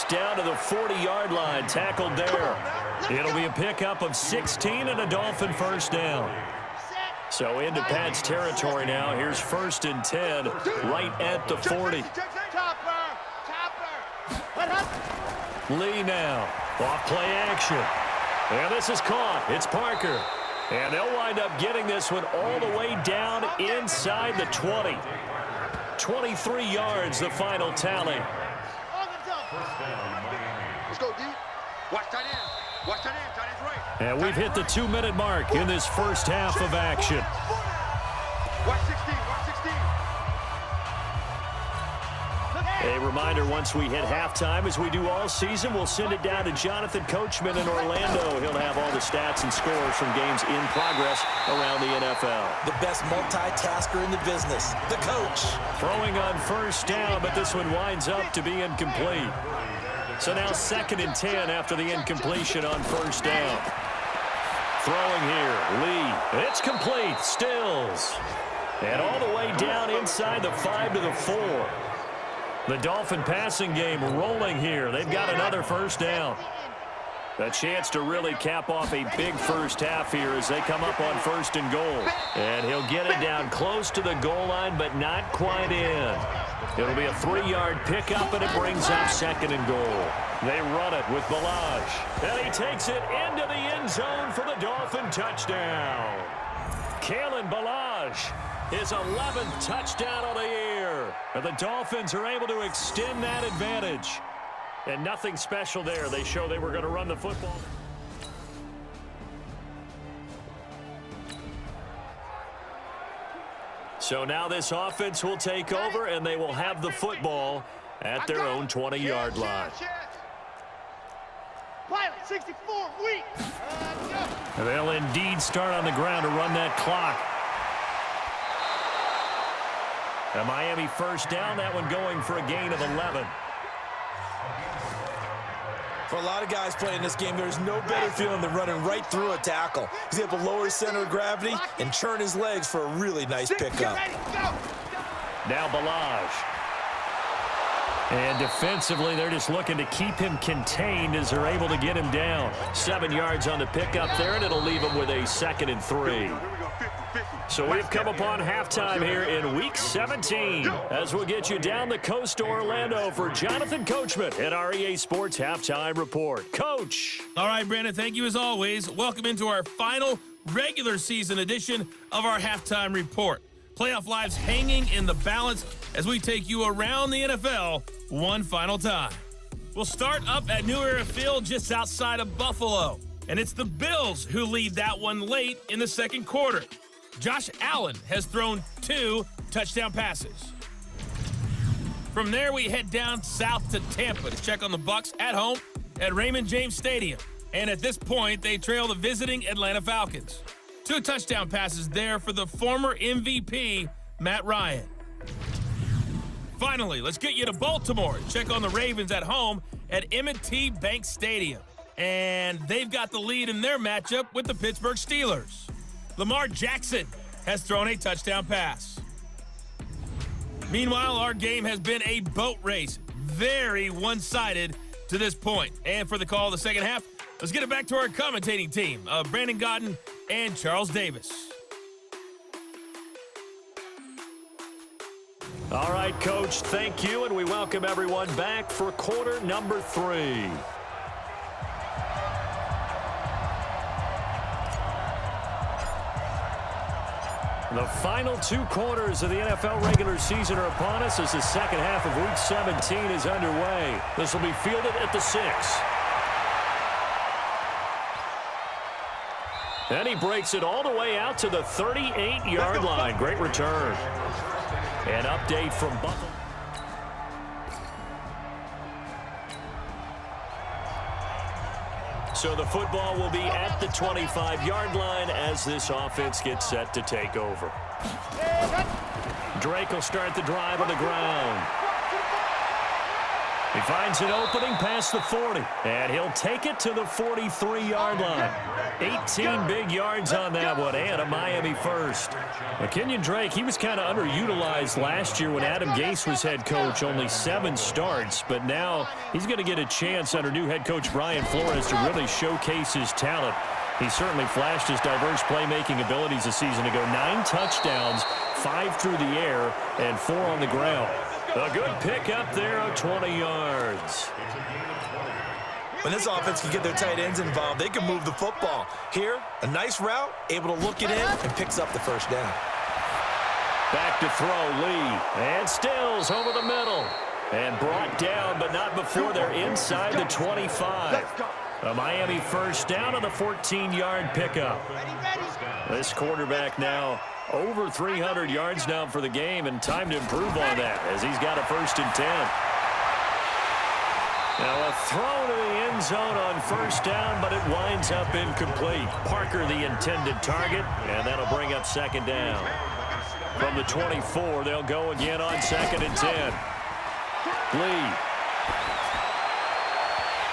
down to the 40-yard line, tackled there. It'll be a pickup of 16 and a Dolphin first down. So into Pat's territory now. Here's 1st and 10 right at the 40. Lee now. Off play action. And this is caught. It's Parker. And they'll wind up getting this one all the way down inside the 20. 23 yards, the final tally. Let's go, D. Watch tight end. Watch tight end. Tight end's right. And we've hit the 2-minute mark in this first half of action. Watch 16. Watch 16. A reminder, once we hit halftime, as we do all season, we'll send it down to Jonathan Coachman in Orlando. He'll have all the stats and scores from games in progress around the NFL. The best multitasker in the business, the coach. Throwing on first down, but this one winds up to be incomplete. So now 2nd and 10 after the incompletion on first down. Throwing here, Lee. It's complete, Stills. And all the way down inside the 5 to the 4. The Dolphin passing game rolling here. They've got another first down. A chance to really cap off a big first half here as they come up on 1st and goal. And he'll get it down close to the goal line, but not quite in. It'll be a 3-yard pickup, and it brings up 2nd and goal. They run it with Balaj. And he takes it into the end zone for the Dolphin touchdown. Kalen Balaj, his 11th touchdown of the year. And the Dolphins are able to extend that advantage. And nothing special there. They show they were going to run the football. So now this offense will take over, and they will have the football at their own 20-yard line. Pilot 64, weak. They'll indeed start on the ground to run that clock. A Miami first down, that one going for a gain of 11. For a lot of guys playing this game, there's no better feeling than running right through a tackle. He's able to lower his center of gravity and churn his legs for a really nice pickup. Now Balaj. And defensively, they're just looking to keep him contained as they're able to get him down. 7 yards on the pickup there, and it'll leave him with a 2nd and 3. So we've come upon halftime here in Week 17 as we'll get you down the coast to Orlando for Jonathan Coachman at our EA Sports Halftime Report. Coach. All right, Brandon, thank you as always. Welcome into our final regular season edition of our Halftime Report. Playoff lives hanging in the balance as we take you around the NFL one final time. We'll start up at New Era Field just outside of Buffalo. And it's the Bills who lead that one late in the second quarter. Josh Allen has thrown 2 touchdown passes. From there, we head down south to Tampa to check on the Bucs at home at Raymond James Stadium. And at this point, they trail the visiting Atlanta Falcons. 2 touchdown passes there for the former MVP, Matt Ryan. Finally, let's get you to Baltimore. Check on the Ravens at home at M&T Bank Stadium. And they've got the lead in their matchup with the Pittsburgh Steelers. Lamar Jackson has thrown a touchdown pass. Meanwhile, our game has been a boat race. Very one-sided to this point. And for the call of the second half, let's get it back to our commentating team of Brandon Godden and Charles Davis. All right, Coach, thank you, and we welcome everyone back for quarter number 3. The final 2 quarters of the NFL regular season are upon us as the second half of Week 17 is underway. This will be fielded at the 6. And he breaks it all the way out to the 38-yard line. Great return. An update from Buffalo. So the football will be at the 25-yard line as this offense gets set to take over. Drake will start the drive on the ground. He finds an opening past the 40, and he'll take it to the 43-yard line. 18 big yards on that one, and a Miami first. Now, Kenyon Drake, he was kind of underutilized last year when Adam Gase was head coach, only 7 starts, but now he's going to get a chance under new head coach Brian Flores to really showcase his talent. He certainly flashed his diverse playmaking abilities a season ago. 9 touchdowns, 5 through the air, and 4 on the ground. A good pick up there of 20 yards. When this offense can get their tight ends involved, they can move the football. Here, a nice route, able to look it in, and picks up the first down. Back to throw, Lee. And Stills over the middle. And brought down, but not before they're inside the 25. A Miami first down on the 14-yard pickup. This quarterback now over 300 yards now for the game, and time to improve on that as he's got a 1st and 10. Now a throw to the end zone on first down, but it winds up incomplete. Parker the intended target, and that'll bring up 2nd down. From the 24, they'll go again on 2nd and 10. Lee.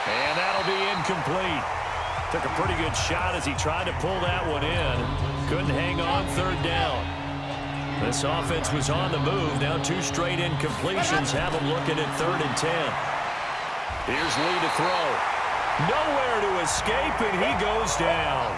And that'll be incomplete. Took a pretty good shot as he tried to pull that one in. Couldn't hang on 3rd down. This offense was on the move. Now 2 straight incompletions have them looking at 3rd and 10. Here's Lee to throw. Nowhere to escape, and he goes down.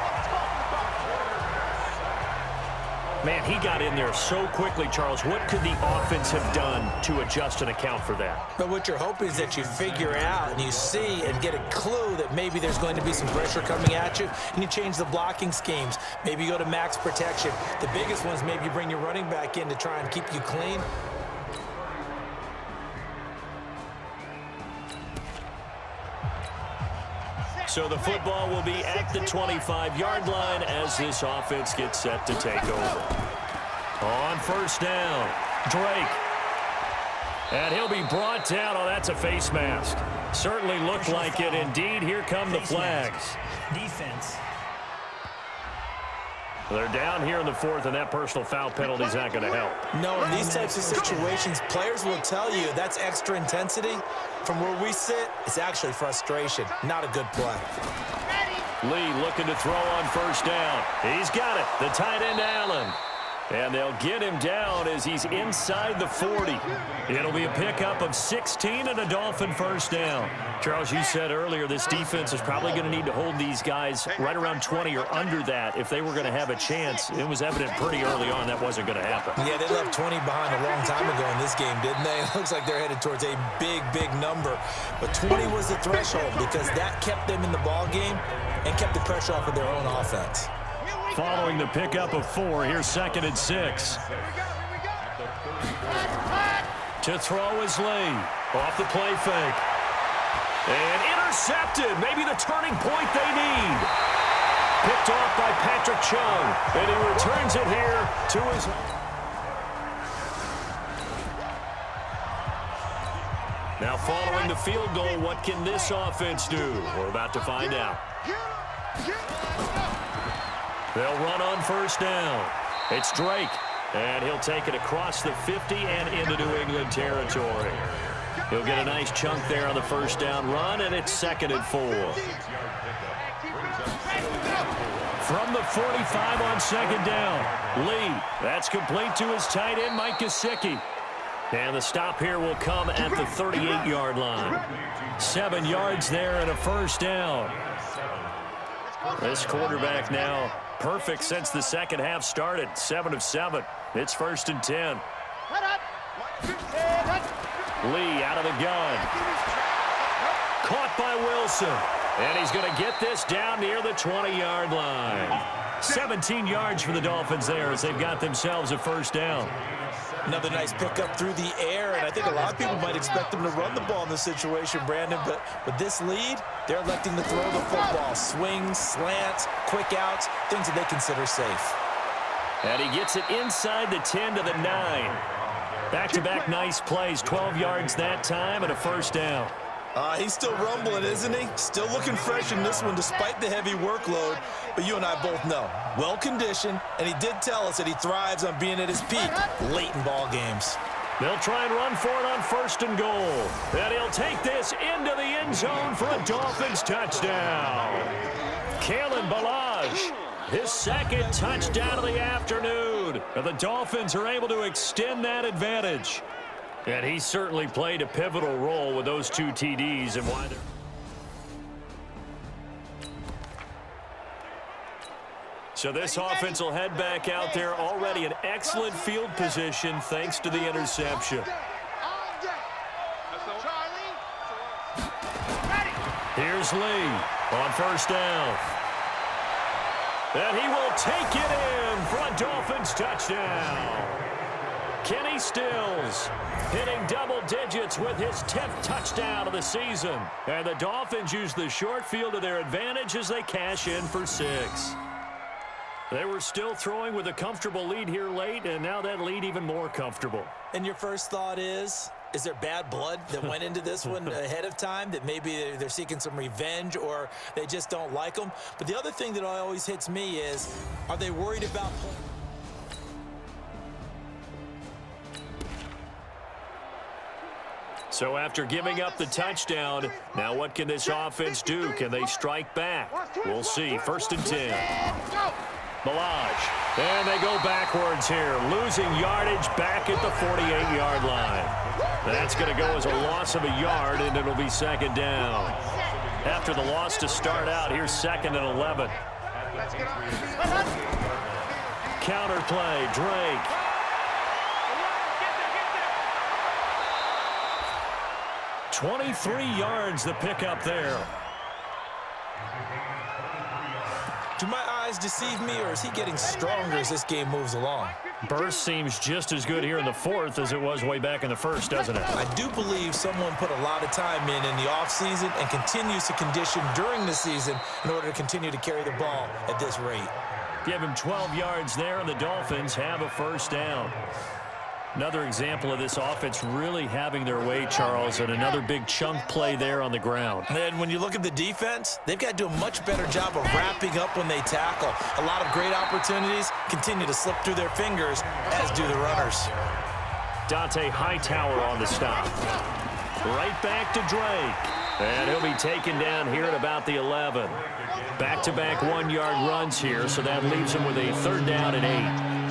Man, he got in there so quickly, Charles. What could the offense have done to adjust and account for that? But what you're hoping is that you figure out and you see and get a clue that maybe there's going to be some pressure coming at you, and you change the blocking schemes. Maybe you go to max protection. The biggest ones, maybe you bring your running back in to try and keep you clean. So the football will be at the 25-yard line as this offense gets set to take over. On first down, Drake. And he'll be brought down. Oh, that's a face mask. Certainly looked like it. Indeed, here come the flags. Defense. They're down here in the 4th, and that personal foul penalty is not going to help. No, in these types of situations, players will tell you that's extra intensity. From where we sit, it's actually frustration. Not a good play. Lee looking to throw on first down. He's got it. The tight end, Allen. And they'll get him down as he's inside the 40. It'll be a pickup of 16 and a Dolphin first down. Charles, you said earlier this defense is probably going to need to hold these guys right around 20 or under that if they were going to have a chance. It was evident pretty early on that wasn't going to happen. Yeah, they left 20 behind a long time ago in this game, didn't they? It looks like they're headed towards a big, big number. But 20 was the threshold because that kept them in the ball game and kept the pressure off of their own offense. Following the pickup of 4, here's 2nd and 6. To throw is Lee. Off the play fake. And intercepted. Maybe the turning point they need. Picked off by Patrick Chung. And he returns it here to his... Now following the field goal, what can this offense do? We're about to find out. They'll run on first down. It's Drake, and he'll take it across the 50 and into New England territory. He'll get a nice chunk there on the first down run, and it's 2nd and 4. From the 45 on 2nd down, Lee. That's complete to his tight end, Mike Gesicki. And the stop here will come at the 38-yard line. 7 yards there and a first down. This quarterback now perfect since the second half started. 7 of 7. It's 1st and 10. Lee out of the gun. Caught by Wilson. And he's going to get this down near the 20-yard line. 17 yards for the Dolphins there as they've got themselves a first down. Another nice pickup through the air, and I think a lot of people might expect them to run the ball in this situation, Brandon, but with this lead, they're electing to throw the football. Swings, slants, quick outs, things that they consider safe. And he gets it inside the 10 to the 9. Back-to-back nice plays, 12 yards that time and a first down. He's still rumbling, isn't he? Still looking fresh in this one despite the heavy workload. But you and I both know, well-conditioned, and he did tell us that he thrives on being at his peak late in ball games. They'll try and run for it on 1st and goal. And he'll take this into the end zone for a Dolphins touchdown. Kalen Ballage, his 2nd touchdown of the afternoon. And the Dolphins are able to extend that advantage. And he certainly played a pivotal role with those 2 TDs and why they're... So this offense will head back out there, already in excellent field position thanks to the interception. Here's Lee on 1st down. And he will take it in for a Dolphins touchdown. Kenny Stills hitting double digits with his 10th touchdown of the season. And the Dolphins use the short field to their advantage as they cash in for 6. They were still throwing with a comfortable lead here late, and now that lead even more comfortable. And your first thought is there bad blood that went into this one ahead of time, that maybe they're seeking some revenge or they just don't like them? But the other thing that always hits me is, are they worried about... So after giving up the touchdown, now what can this offense do? Can they strike back? We'll see. 1st and 10. Ballage. And they go backwards here, losing yardage back at the 48-yard line. That's going to go as a loss of a yard, and it'll be 2nd down. After the loss to start out, here's 2nd and 11. Counter play, Drake. $23 yards the pickup there. Do my eyes deceive me, or is he getting stronger as this game moves along? Burst seems just as good here in the 4th as it was way back in the 1st, doesn't it? I do believe someone put a lot of time in the offseason and continues to condition during the season in order to continue to carry the ball at this rate. Give him 12 yards there, and the Dolphins have a 1st down. Another example of this offense really having their way, Charles, and another big chunk play there on the ground. And when you look at the defense, they've got to do a much better job of wrapping up when they tackle. A lot of great opportunities continue to slip through their fingers, as do the runners. Dante Hightower on the stop. Right back to Drake. And he'll be taken down here at about the 11. Back-to-back 1-yard runs here, so that leaves him with a 3rd down and 8.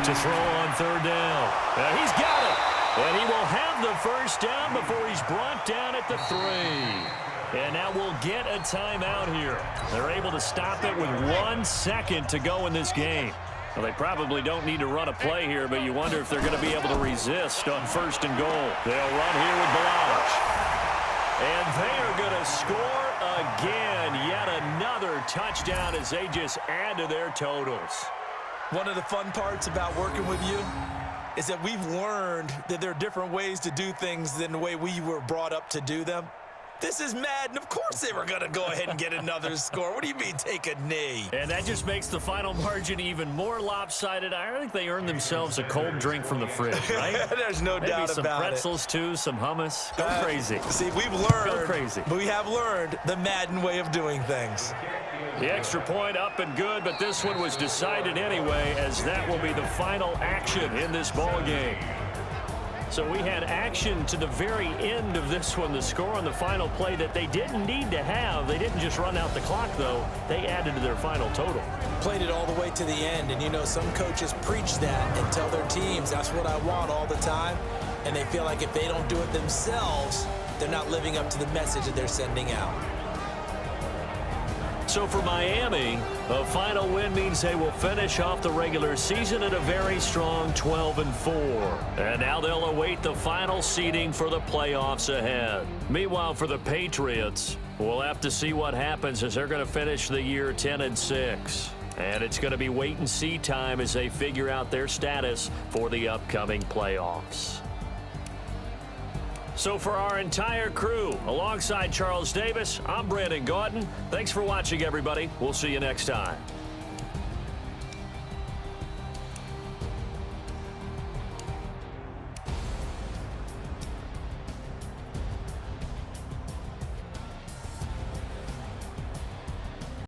To throw on 3rd down. He's got it. And he will have the 1st down before he's brought down at the 3. And now we'll get a timeout here. They're able to stop it with 1 second to go in this game. Well, they probably don't need to run a play here, but you wonder if they're going to be able to resist on 1st and goal. They'll run here with Ballage. And they are going to score again. Yet another touchdown as they just add to their totals. One of the fun parts about working with you is that we've learned that there are different ways to do things than the way we were brought up to do them. This is Madden. Of course they were going to go ahead and get another score. What do you mean take a knee? And that just makes the final margin even more lopsided. I think they earned themselves a cold drink from the fridge, right? There's no doubt about it. Maybe some pretzels, too, some hummus. Go crazy. See, we've learned. Go crazy. We have learned the Madden way of doing things. The extra point up and good, but this one was decided anyway, as that will be the final action in this ball game. So we had action to the very end of this one, the score on the final play that they didn't need to have. They didn't just run out the clock, though. They added to their final total. Played it all the way to the end, and you know some coaches preach that and tell their teams that's what I want all the time, and they feel like if they don't do it themselves, they're not living up to the message that they're sending out. So for Miami, a final win means they will finish off the regular season at a very strong 12-4. And now they'll await the final seeding for the playoffs ahead. Meanwhile, for the Patriots, we'll have to see what happens as they're going to finish the year 10-6. And it's going to be wait-and-see time as they figure out their status for the upcoming playoffs. So for our entire crew, alongside Charles Davis, I'm Brandon Gautin. Thanks for watching, everybody. We'll see you next time.